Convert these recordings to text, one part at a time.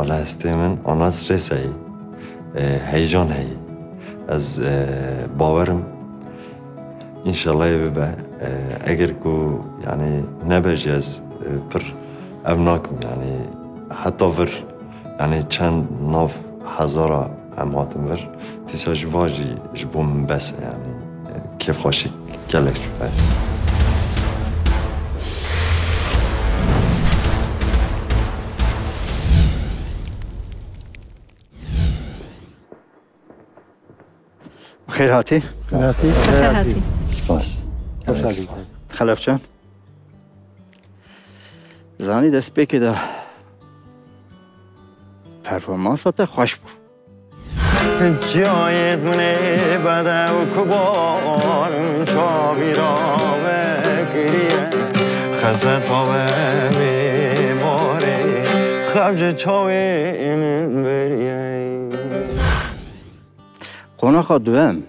والا هستی من آن استرس هی هیجان هی از باورم انشالله ببه اگر کو یعنی نباجی از پر ابناکم یعنی حتی ور یعنی چند ناف هزارا امهاتم ور تیسا جواجی جبوم بس یعنی کیف خوشی گلک جبه خیر هاتی؟ خیر هاتی سپاس خلف جان زانی دست بکی ده پرفورمانسات خوش بود جایت منه بده و کبارم چاوی را بگیریه خزه تا بیماره خبج چاوی من بریه قناخ دوام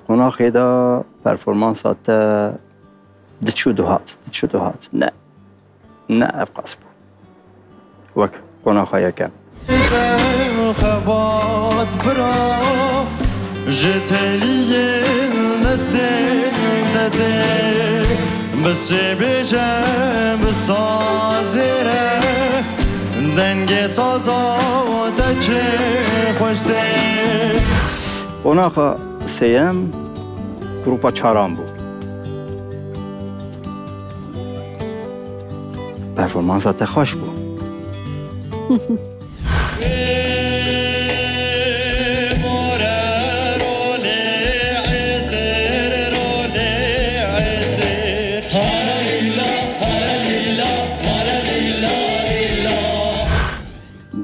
قناخی دا پرفورمانسات دچو دوهات نه ابقاس بود وک قناخ یکم خبات برا جتلیه نستن تده بس بجم بسازره دنگ سازا دچه خوشده قناخ سیم گروپا چاران بود پرفورمانسات خوش بود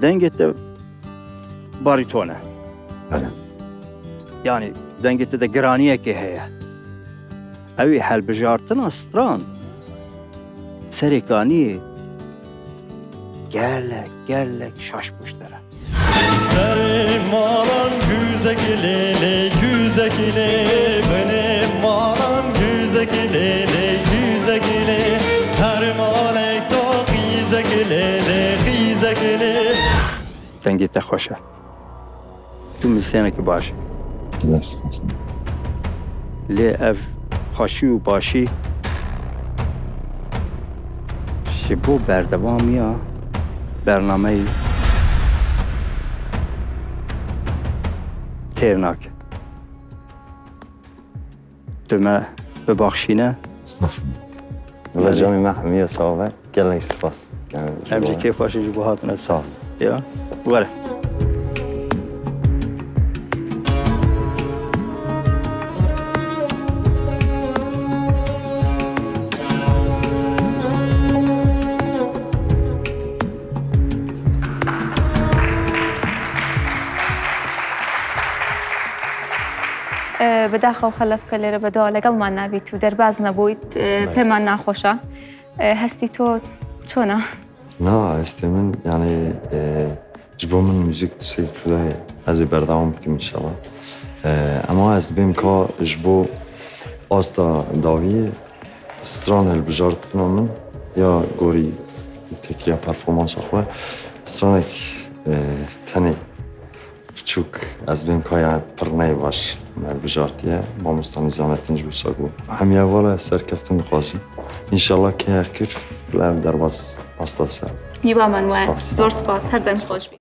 دنگت باریتونه بله یعنی دنگت ده گرانیه که هیه اوی حل بجارتن استران سرکانی گرلک شاش پشتره سر مالان güzekilele benim malam güzekilele her malek da güzekilele دنگت خوشه تو مسینه که باشه لی اف خوشی و باشی شبو بردوامی ها برنامه ترناک تو ببخشینه والله جامي محمية صوابع قال لك سباس امجي كيف واش يجيبوا هاتنا صح يا ولا بداخل خلف كليرة بدو لقل ما نبي تو درباز نبويت بما ناخوشة هستي تو شونا نا استمن يعني جبوا من موزيك تسيب شوية هذه بردعم بكم إن شاء الله أما است بیم که جبوا آستا داویه استران هالبجارت من یا گوری تکریا پرفورمانس خواه استرانک تنی بچوک از بیم که یعنی پرنای باش هالبجارتیه با مستانی زامتن جو ساگو همی اولا سر کفتن خوازم انشالله که اخیر لعب در باز آستا سر يبا منوال زور سباس هر دم خوش بي